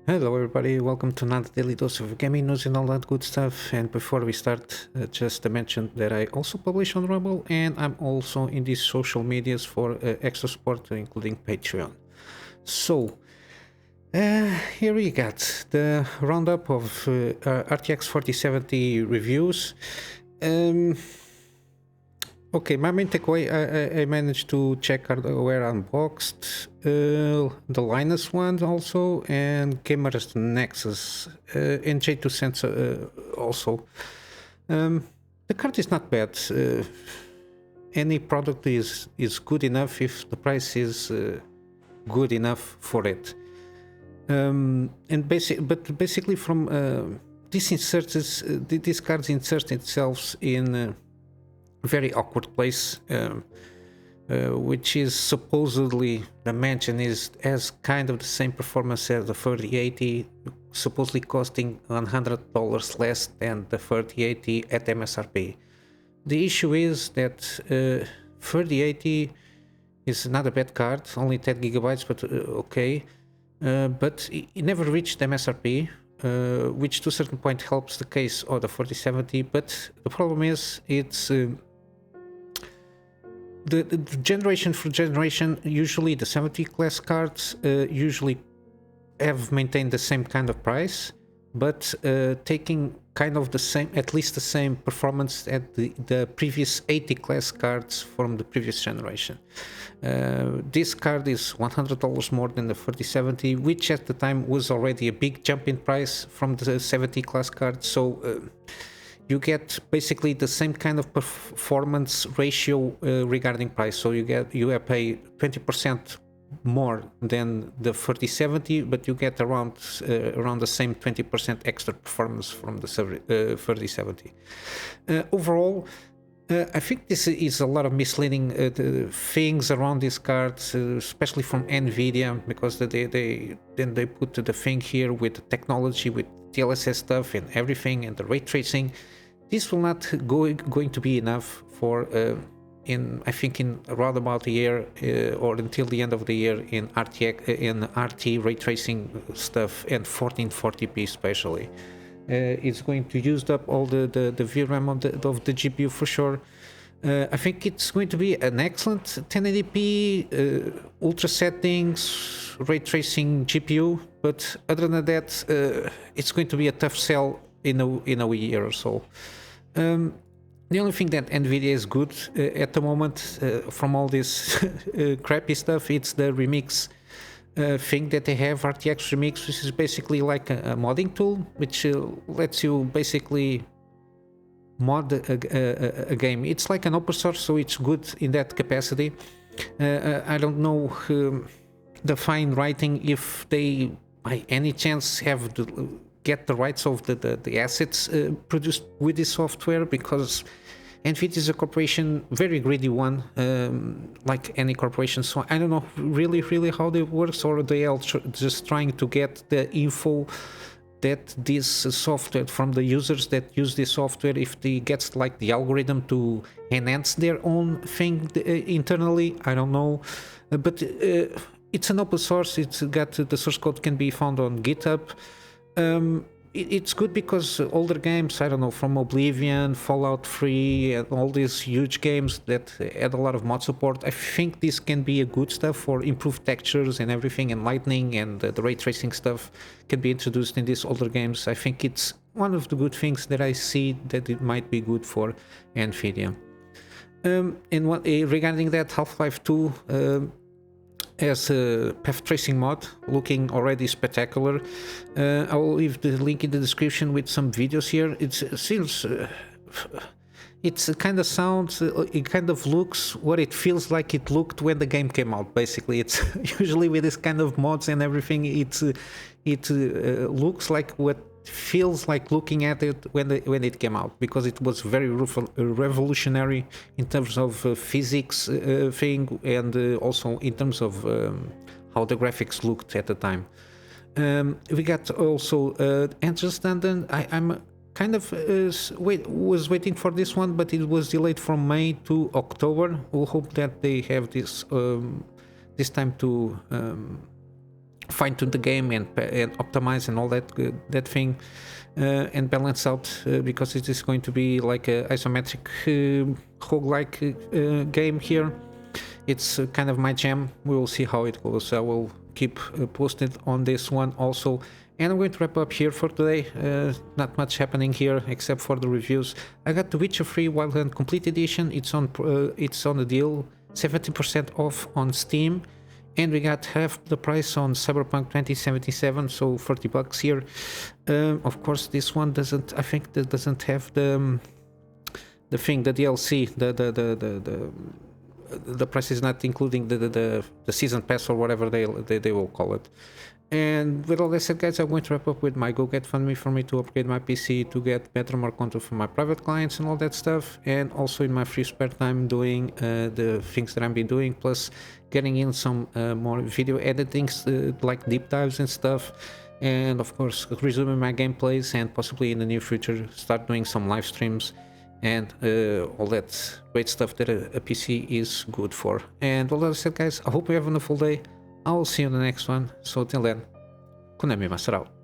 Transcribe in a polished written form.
Hello everybody, welcome to another daily dose of gaming news and all that good stuff. And before we start, just to mention that I also publish on Rumble and I'm also in these social medias for extra support, including Patreon. So, here we got the roundup of RTX 4070 reviews. Okay, my main takeaway, I managed to check hardware unboxed, the Linus one also, and Gamer's Nexus, and J2 Sensor also. The card is not bad. Any product is good enough if the price is good enough for it. But basically from this card inserts itself in very awkward place, which is supposedly the mention has kind of the same performance as the 3080, supposedly costing $100 less than the 3080 at MSRP. The issue is that 3080 is not a bad card, only 10 gigabytes, but okay, but it never reached MSRP. Which to a certain point helps the case of the 4070, but the problem is it's the generation for generation. Usually the 70 class cards usually have maintained the same kind of price, but taking kind of the same, at least the same performance at the previous 80 class cards from the previous generation. This card is $100 more than the 4070, which at the time was already a big jump in price from the 70 class card. So you get basically the same kind of performance ratio regarding price. So you have pay 20% more than the 4070, but you get around the same 20% extra performance from the 3070. Overall, I think this is a lot of misleading things around these cards, especially from NVidia, because they put the thing here with the technology, with DLSS stuff and everything, and the ray tracing. This will not going to be enough for I think in around about a year or until the end of the year in RTX, in RT ray tracing stuff, and 1440p especially. It's going to use up all the VRAM of the GPU for sure. I think it's going to be an excellent 1080p ultra settings ray tracing GPU, but other than that, it's going to be a tough sell in a year or so. The only thing that NVIDIA is good at the moment from all this crappy stuff, it's the remix thing that they have, RTX Remix, which is basically like a modding tool, which lets you basically mod a game. It's like an open source, so it's good in that capacity. I don't know the fine writing if they by any chance have get the rights of the assets produced with this software, because NVIDIA is a corporation, very greedy one, like any corporation. So I don't know really how it works, or they are just trying to get the info that this software from the users that use this software, if they get like the algorithm to enhance their own thing internally. I don't know, but it's an open source. It's got the source code can be found on GitHub. It's good because older games, I don't know, from Oblivion, Fallout 3, and all these huge games that had a lot of mod support, I think this can be a good stuff for improved textures and everything, and lighting, and the ray tracing stuff can be introduced in these older games. I think it's one of the good things that I see that it might be good for NVIDIA. Regarding that, Half-Life 2 as a path tracing mod, looking already spectacular. I will leave the link in the description with some videos here. It's kind of sounds, it kind of looks what it feels like it looked when the game came out. Basically, it's usually with this kind of mods and everything, it looks like what feels like looking at it when it came out, because it was very revolutionary in terms of physics thing, and also in terms of how the graphics looked at the time. We got also Entrance Dungeon. I'm kind of was waiting for this one, but it was delayed from May to October. We'll hope that they have this time to fine-tune the game and optimize and all that thing, and balance out, because it is going to be like a isometric roguelike game here. It's kind of my jam. We will see how it goes. I will keep posted on this one also. And I'm going to wrap up here for today. Not much happening here except for the reviews. I got The Witcher 3 Wild Hunt Complete Edition. It's on the deal, 70% off on Steam. And we got half the price on Cyberpunk 2077, so 40 bucks here. Of course, this one doesn't, I think that doesn't have the DLC, the price is not including the season pass or whatever they will call it. And with all that said, guys, I'm going to wrap up with my GoGetFundMe for me to upgrade my PC to get better, more control for my private clients and all that stuff, and also in my free spare time doing the things that I've been doing, plus getting in some more video editing, like deep dives and stuff, and of course resuming my gameplays, and possibly in the near future start doing some live streams and all that great stuff that a PC is good for. And all that said, guys, I hope you have a wonderful day. I will see you in the next one. So till then, Kunamy Master out.